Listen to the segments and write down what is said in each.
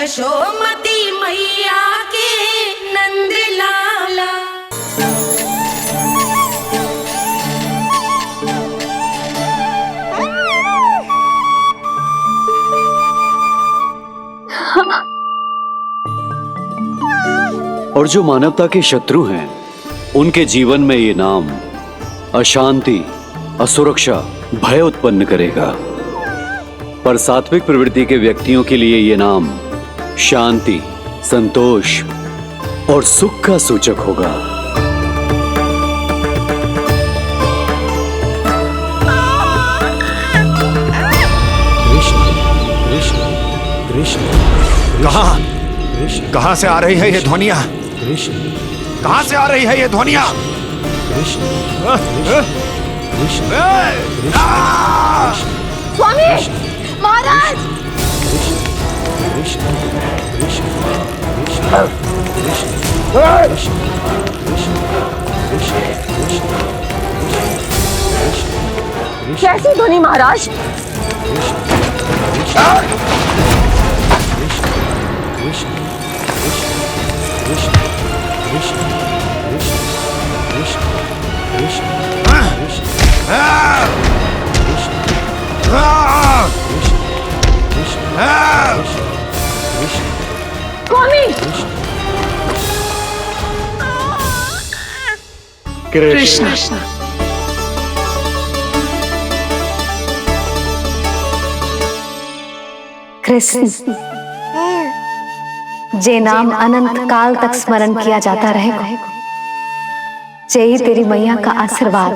यशोमती मैया के नंद लाला। और जो मानवता के शत्रु हैं, उनके जीवन में ये नाम अशांति, असुरक्षा, भय उत्पन्न करेगा। पर सात्विक प्रवृत्ति के व्यक्तियों के लिए ये नाम शांति, संतोष और सुख का सूचक होगा। कहां से आ रही है ये ध्वनियां? कहां से आ रही है ये ध्वनियां? स्वामी महाराज, कैसी ध्वनि महाराज? स्वामी कृष्ण। कृष्ण, जे नाम अनंत काल तक स्मरण किया जाता रहेगा, जय तेरी मैया का आशीर्वाद।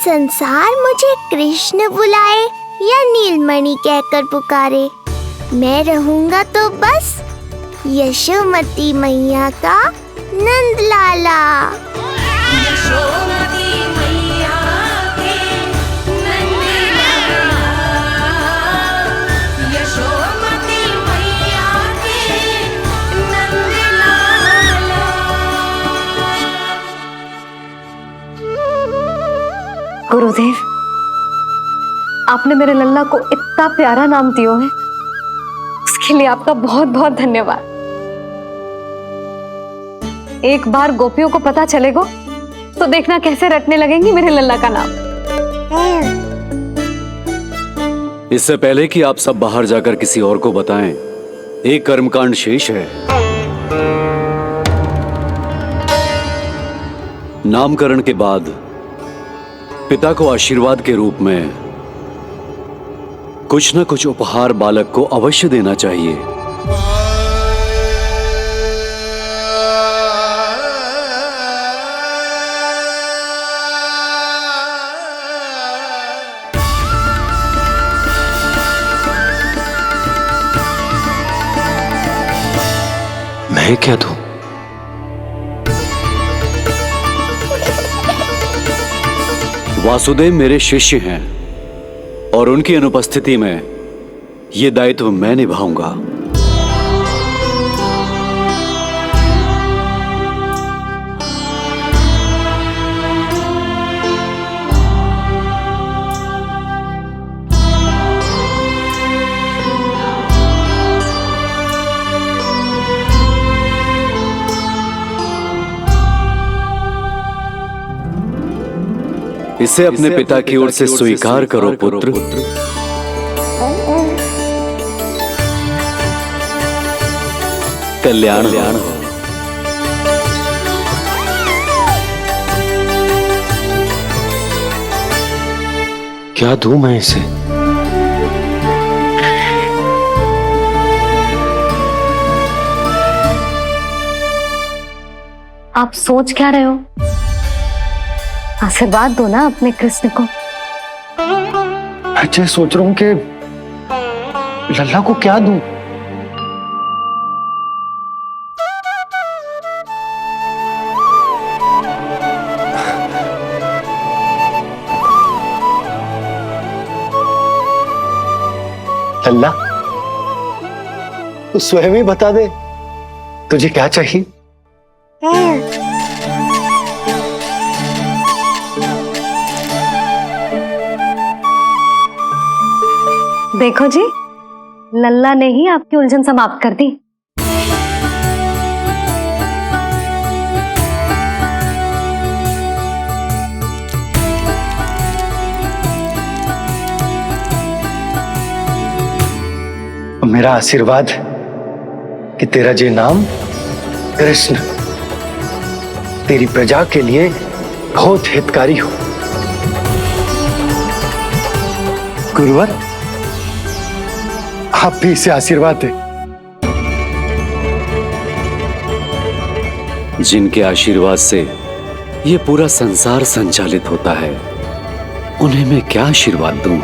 संसार मुझे कृष्ण बुलाए या नीलमणि कहकर पुकारे, मैं रहूंगा तो बस यशोमती मैया का नंद लाला। यशोमती मैया के नंद लाला, यशोमती मैया के नंद लाला। गुरुदेव, आपने मेरे लल्ला को इतना प्यारा नाम दियो है, उसके लिए आपका बहुत बहुत धन्यवाद। एक बार गोपियों को पता चलेगा तो देखना कैसे रटने लगेंगी मेरे लल्ला का नाम। इससे पहले कि आप सब बाहर जाकर किसी और को बताएं, एक कर्मकांड शेष है। नामकरण के बाद पिता को आशीर्वाद के रूप में कुछ न कुछ उपहार बालक को अवश्य देना चाहिए। मैं क्या दूं? वासुदेव मेरे शिष्य हैं और उनकी अनुपस्थिति में यह दायित्व मैं निभाऊंगा। इसे अपने पिता की ओर से स्वीकार करो पुत्र। कल्याण हो। क्या दूं मैं इसे? आप सोच क्या रहे हो? आशीर्वाद दो ना अपने कृष्ण को। अच्छा, सोच रहा हूं कि लल्ला को क्या दूं? लल्ला, तू स्वयं ही बता दे, तुझे क्या चाहिए? देखो जी, लल्ला ने ही आपकी उलझन समाप्त कर दी। मेरा आशीर्वाद कि तेरा ये नाम कृष्ण तेरी प्रजा के लिए बहुत हितकारी हो। गुरुवर, आप भी इसे आशीर्वाद दें। जिनके आशीर्वाद से ये पूरा संसार संचालित होता है, उन्हें मैं क्या आशीर्वाद दूं?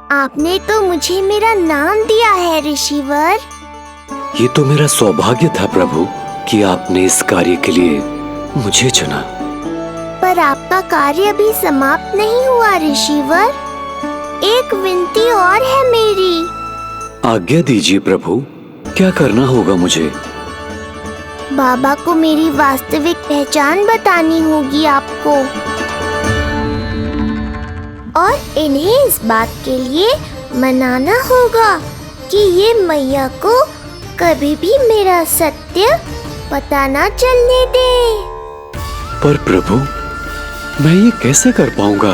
आपने तो मुझे मेरा नाम दिया है ऋषिवर। ये तो मेरा सौभाग्य था प्रभु कि आपने इस कार्य के लिए मुझे चुना। पर आपका कार्य अभी समाप्त नहीं हुआ ऋषिवर। एक विनती और है मेरी। आज्ञा दीजिए प्रभु, क्या करना होगा मुझे? बाबा को मेरी वास्तविक पहचान बतानी होगी आपको, और इन्हें इस बात के लिए मनाना होगा कि ये मैया को कभी भी मेरा सत्य पता ना चलने दे। पर प्रभु, मैं ये कैसे कर पाऊंगा?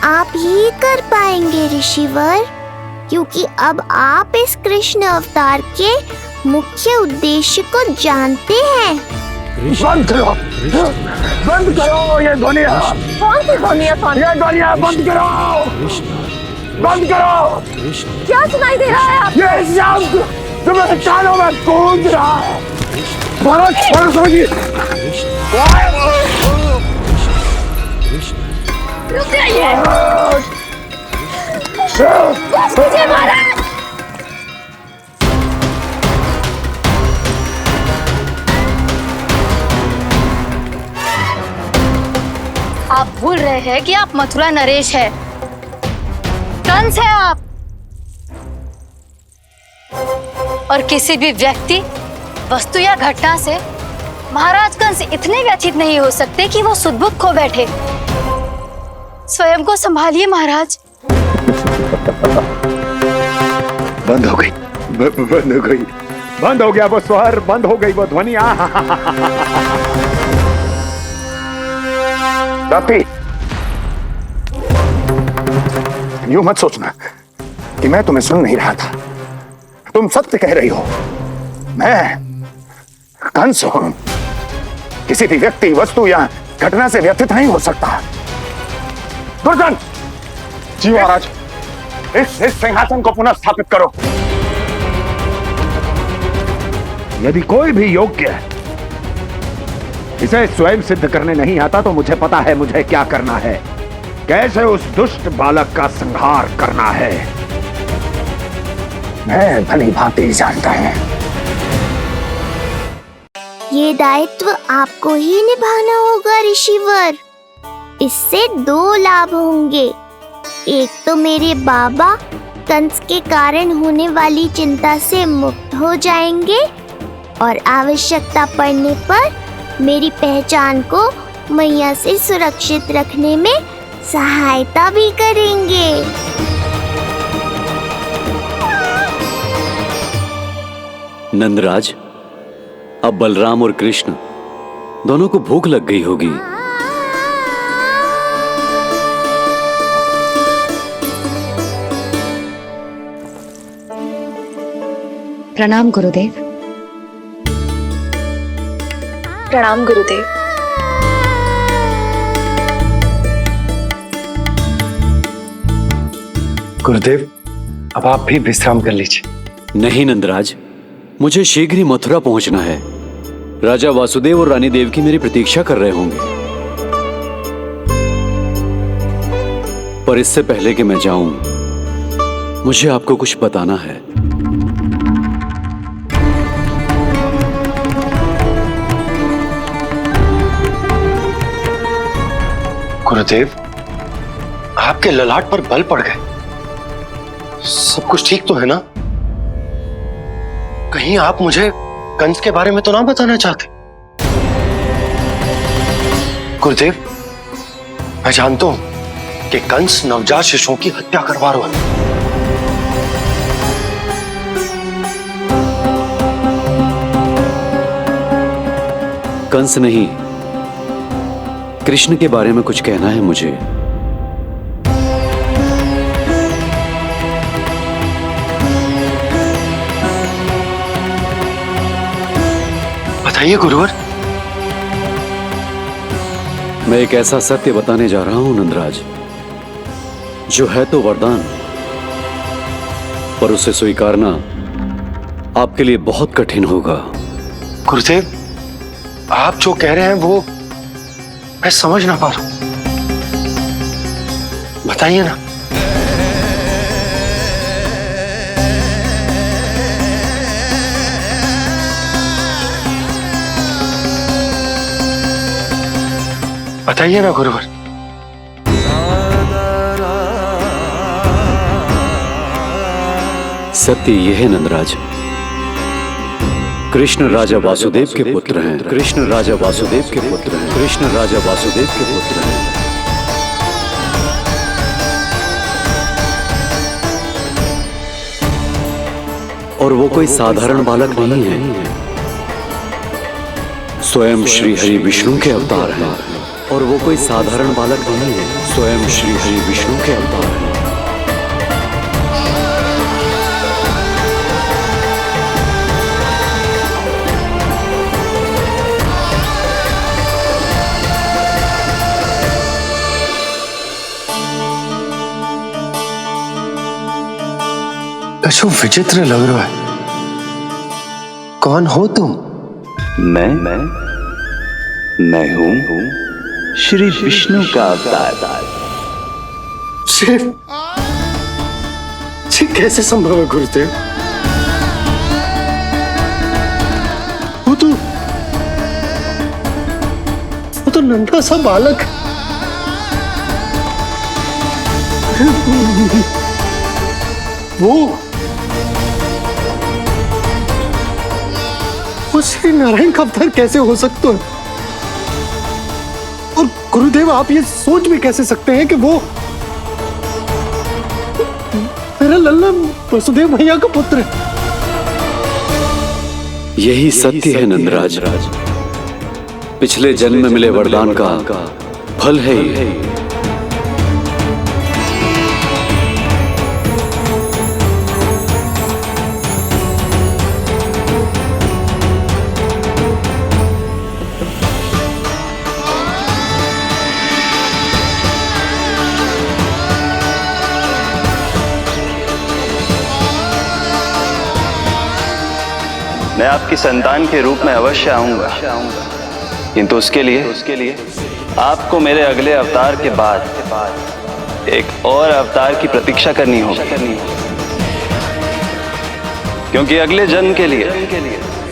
आप ही कर पाएंगे ऋषिवर, क्योंकि अब आप इस कृष्ण अवतार के मुख्य उद्देश्य को जानते हैं। बंद करो, बंद करो ये ध्वनिया। कौन सी ध्वनिया स्वामी? ये ध्वनिया बंद करो, बंद करो। क्या सुनाई दे रहा है आप? ये शब्द तुम्हें कानों में गूंज रहा है। भरत समझिए। रुक जाइए। बस मुझे महाराज। आप भूल रहे हैं कि आप मथुरा नरेश है, कंस है आप। और किसी भी व्यक्ति, वस्तु या घटना से महाराज कंस इतने व्यथित नहीं हो सकते कि वो सुदबुद्ध खो बैठे। स्वयं को संभालिए महाराज। बंद हो गई, बंद हो गई, बंद हो गया वो स्वर, बंद हो गई वो ध्वनिया। रापी, यूं मत सोचना कि मैं तुम्हें सुन नहीं रहा था। तुम सत्य कह रही हो। मैं कंस हूं। किसी भी व्यक्ति, वस्तु या घटना से व्यथित नहीं हो सकता। दुर्जन, जी महाराज, इस सिंहासन को पुनः स्थापित करो। यदि कोई भी योग्य इसे स्वयं सिद्ध करने नहीं आता तो मुझे पता है मुझे क्या करना है, कैसे उस दुष्ट बालक का संहार करना है। मैं भली भांति जानता हूं। ये दायित्व आपको ही निभाना होगा ऋषिवर। इससे दो लाभ होंगे। एक तो मेरे बाबा कंस के कारण होने वाली चिंता से मुक्त हो जाएंगे, और आवश्यकता पड़ने पर मेरी पहचान को मैया से सुरक्षित रखने में सहायता भी करेंगे। नंदराज, अब बलराम और कृष्ण दोनों को भूख लग गई होगी। प्रणाम गुरुदेव। प्रणाम गुरुदेव। गुरुदेव, अब आप भी विश्राम कर लीजिए। नहीं नंदराज, मुझे शीघ्र ही मथुरा पहुंचना है। राजा वासुदेव और रानी देवकी मेरी प्रतीक्षा कर रहे होंगे। पर इससे पहले कि मैं जाऊं, मुझे आपको कुछ बताना है। गुरुदेव, आपके ललाट पर बल पड़ गए। सब कुछ ठीक तो है ना? कहीं आप मुझे कंस के बारे में तो ना बताना चाहते? गुरुदेव, मैं जानता हूं कि कंस नवजात शिशुओं की हत्या करवा रहा है। कंस नहीं, कृष्ण के बारे में कुछ कहना है मुझे। बताइए गुरुवर। मैं एक ऐसा सत्य बताने जा रहा हूं नंदराज, जो है तो वरदान, पर उसे स्वीकारना आपके लिए बहुत कठिन होगा। गुरुदेव, आप जो कह रहे हैं वो मैं समझ ना पा रहा हूं। बताइए ना। बताइए ना गुरुवर। सत्य यह है नंदराज, कृष्ण राजा वासुदेव के पुत्र हैं। कृष्ण राजा वासुदेव के पुत्र हैं। कृष्ण राजा वासुदेव के पुत्र हैं। और वो कोई साधारण बालक नहीं है, स्वयं श्री हरि विष्णु के अवतार हैं। और वो कोई साधारण बालक नहीं है, स्वयं श्री हरि विष्णु के अवतार हैं। कछु विचित्र लग रहा है। कौन हो तुम? मैं हूं श्री विष्णु का अवतार। ये कैसे संभव है गुरुदेव? वो तो नन्हा सा बालक। वो श्री नारायण का अवतार कैसे हो सकता है? और गुरुदेव, आप ये सोच भी कैसे सकते हैं कि वो मेरा लल्ला वसुदेव भैया का पुत्र है? यही सत्य है नंदराज, पिछले जन्म में मिले वरदान का फल है ये। मैं आपकी संतान के रूप में अवश्य आऊंगा, किंतु उसके लिए आपको मेरे अगले अवतार के बाद एक और अवतार की प्रतीक्षा करनी होगी, क्योंकि अगले जन्म के लिए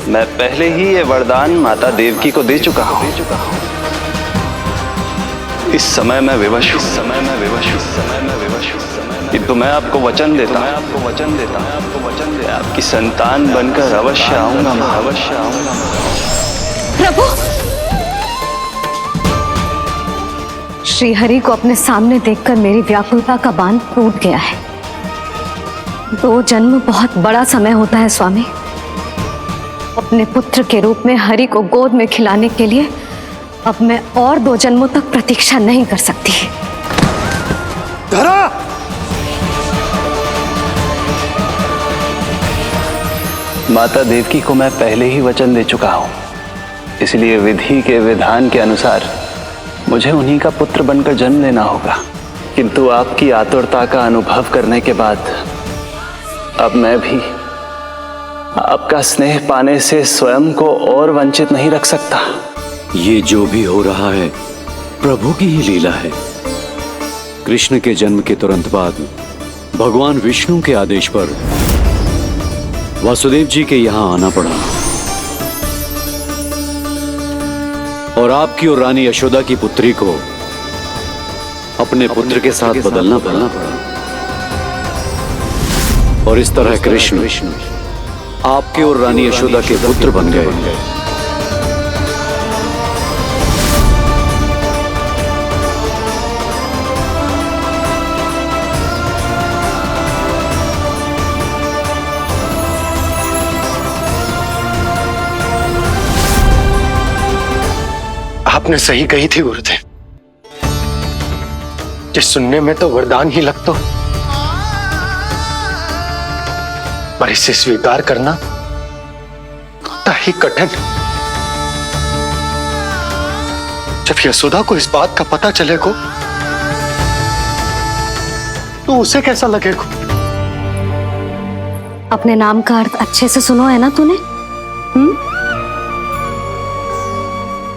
मैं पहले ही ये वरदान माता देवकी को दे चुका हूं। इस समय मैं विवश हूं, किंतु मैं आपको वचन देता हूं, आपकी संतान बनकर अवश्य आऊंगा। प्रभु, श्री हरि को अपने सामने देखकर मेरी व्याकुलता का बांध टूट गया है। 2 जन्म बहुत बड़ा समय होता है स्वामी। अपने पुत्र के रूप में हरि को गोद में खिलाने के लिए अब मैं और 2 जन्मों तक प्रतीक्षा नहीं कर सकती। धरा! माता देवकी को मैं पहले ही वचन दे चुका हूं, इसलिए विधि के विधान के अनुसार मुझे उन्हीं का पुत्र बनकर जन्म लेना होगा। किंतु आपकी आतुरता का अनुभव करने के बाद अब मैं भी आपका स्नेह पाने से स्वयं को और वंचित नहीं रख सकता। ये जो भी हो रहा है प्रभु की ही लीला है। कृष्ण के जन्म के तुरंत बाद भगवान विष्णु के आदेश पर वासुदेव जी के यहां आना पड़ा और आपकी और रानी यशोदा की पुत्री को अपने पुत्र के साथ बदलना पड़ा। और इस तरह कृष्ण आपके और रानी यशोदा के पुत्र बन गए। आपने सही कही थी गुरुदेव, कि सुनने में तो वरदान ही लगता, पर इसे स्वीकार करना होता ही कठिन। जब यशोदा को इस बात का पता चलेगा तो उसे कैसा लगेगा? अपने नाम का अर्थ अच्छे से सुनो है ना तूने?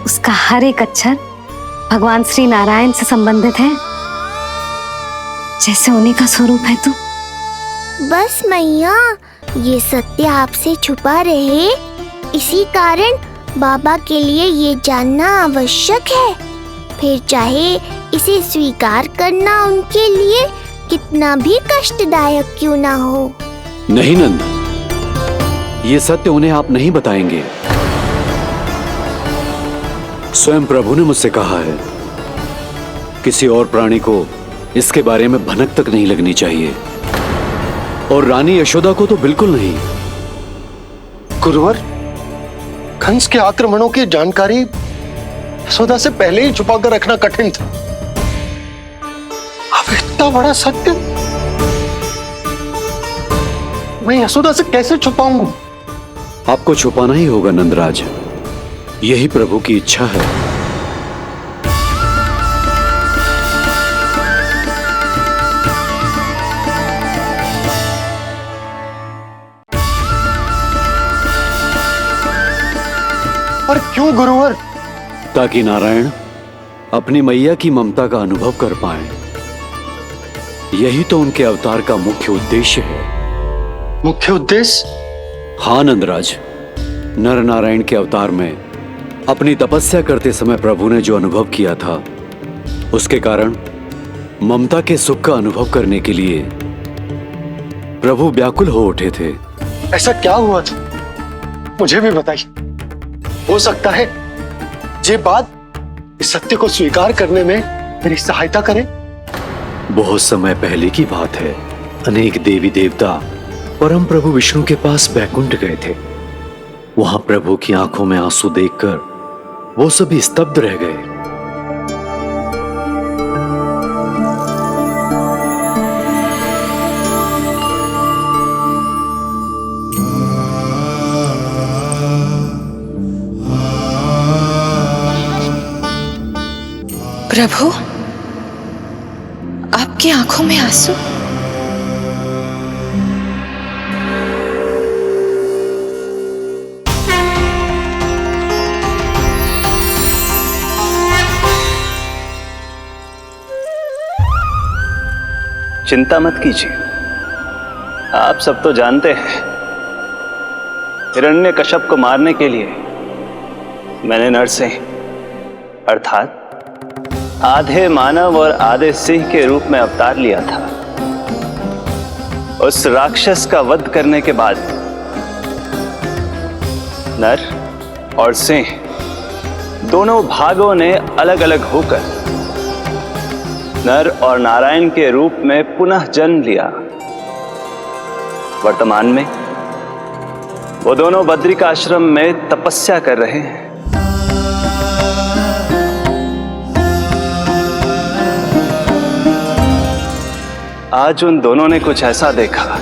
उसका हर एक अक्षर भगवान श्री नारायण से संबंधित है, जैसे उन्हीं का स्वरूप है तू। बस मैया, ये सत्य आपसे छुपा रहे, इसी कारण बाबा के लिए ये जानना आवश्यक है। फिर चाहे इसे स्वीकार करना उनके लिए कितना भी कष्टदायक क्यों ना हो। नहीं नंद, ये सत्य उन्हें आप नहीं बताएंगे। स्वयं प्रभु ने मुझसे कहा है, किसी और प्राणी को इसके बारे में भनक तक नहीं लगनी चाहिए, और रानी यशोदा को तो बिल्कुल नहीं। गुरुवर, कंस के आक्रमणों की जानकारी यशोदा से पहले ही छुपा कर रखना कठिन था। अब इतना बड़ा सत्य मैं यशोदा से कैसे छुपाऊंगा? आपको छुपाना ही होगा नंदराज, यही प्रभु की इच्छा है। पर क्यों गुरुवर? ताकि नारायण अपनी मैया की ममता का अनुभव कर पाए। यही तो उनके अवतार का मुख्य उद्देश्य है। मुख्य उद्देश्य? हाँ नंदराज, नर नारायण के अवतार में अपनी तपस्या करते समय प्रभु ने जो अनुभव किया था, उसके कारण ममता के सुख का अनुभव करने के लिए प्रभु व्याकुल हो उठे थे। ऐसा क्या हुआ था, मुझे भी बताइए। हो सकता है ये बात इस सत्य को स्वीकार करने में मेरी सहायता करे। बहुत समय पहले की बात है। अनेक देवी देवता परम प्रभु विष्णु के पास बैकुंठ गए थे। वहां प्रभु की आंखों में आंसू देखकर वो सभी स्तब्ध रह गए। प्रभु, आपकी आंखों में आंसू? चिंता मत कीजिए, आप सब तो जानते हैं, हिरण्यकश्यप को मारने के लिए मैंने नरसिंह अर्थात आधे मानव और आधे सिंह के रूप में अवतार लिया था। उस राक्षस का वध करने के बाद नर और सिंह दोनों भागों ने अलग अलग होकर नर और नारायण के रूप में पुनः जन्म लिया। वर्तमान में वो दोनों बद्रिकाश्रम में तपस्या कर रहे हैं। आज उन दोनों ने कुछ ऐसा देखा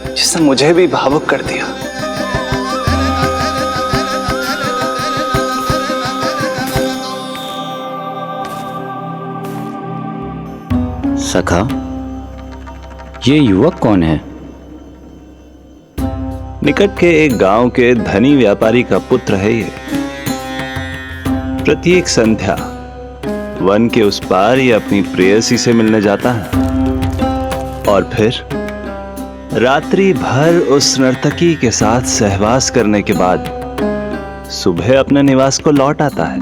जिसने मुझे भी भावुक कर दिया। सखा, ये युवक कौन है? निकट के एक गांव के धनी व्यापारी का पुत्र है ये। प्रत्येक संध्या वन के उस पार ये अपनी प्रेयसी से मिलने जाता है और फिर रात्रि भर उस नर्तकी के साथ सहवास करने के बाद सुबह अपने निवास को लौट आता है।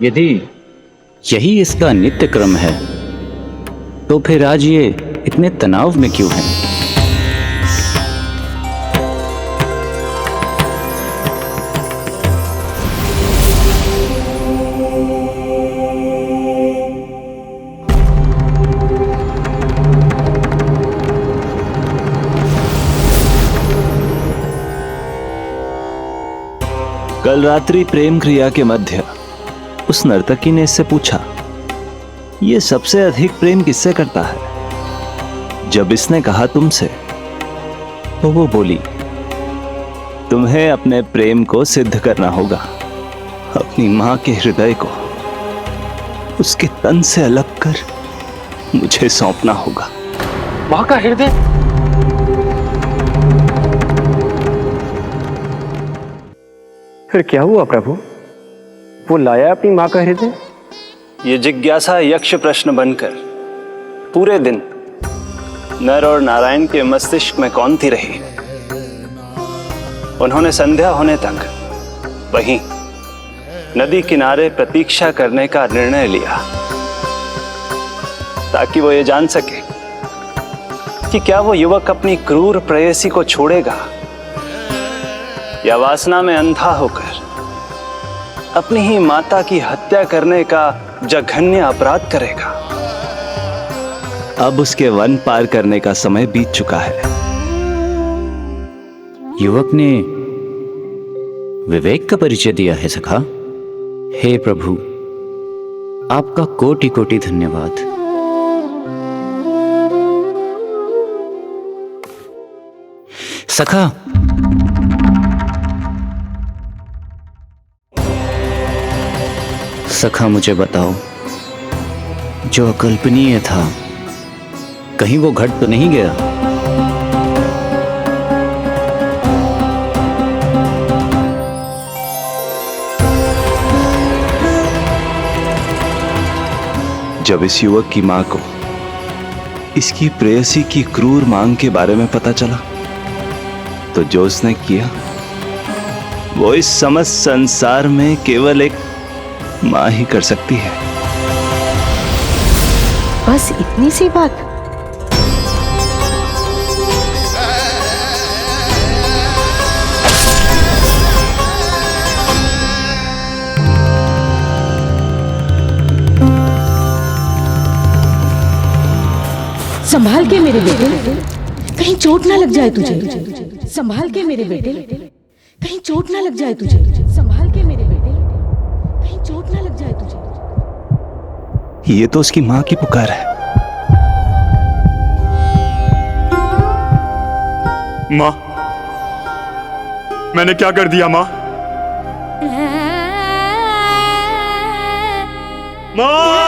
यदि यही इसका नित्य क्रम है तो फिर आज ये इतने तनाव में क्यों हैं? कल रात्रि प्रेम क्रिया के मध्य उस नर्तकी ने इससे पूछा, यह सबसे अधिक प्रेम किससे करता है? जब इसने कहा तुमसे, तो वो बोली, तुम्हें अपने प्रेम को सिद्ध करना होगा। अपनी मां के हृदय को उसके तन से अलग कर मुझे सौंपना होगा। मां का हृदय? फिर क्या हुआ प्रभु? वो लाया अपनी मां का हृदय? ये जिज्ञासा यक्ष प्रश्न बनकर पूरे दिन नर और नारायण के मस्तिष्क में कौंधती रही। उन्होंने संध्या होने तक वहीं नदी किनारे प्रतीक्षा करने का निर्णय लिया, ताकि वो ये जान सके कि क्या वो युवक अपनी क्रूर प्रेयसी को छोड़ेगा या वासना में अंधा होकर अपनी ही माता की हत्या करने का जघन्य अपराध करेगा। अब उसके वन पार करने का समय बीत चुका है। युवक ने विवेक का परिचय दिया है सखा। हे प्रभु, आपका कोटि कोटि धन्यवाद। सखा, सखा मुझे बताओ, जो अकल्पनीय था कहीं वो घट तो नहीं गया? जब इस युवक की मां को इसकी प्रेयसी की क्रूर मांग के बारे में पता चला, तो जो उसने किया वो इस समस्त संसार में केवल एक मां ही कर सकती है। बस इतनी सी बात? संभाल के मेरे बेटे, कहीं चोट ना लग जाए तुझे। संभाल के मेरे बेटे, कहीं चोट ना लग जाए तुझे। संभाल के मेरे बेटे, कहीं चोट ना लग जाए तुझे। ये तो उसकी मां की पुकार है। मां, मैंने क्या कर दिया मां? मां!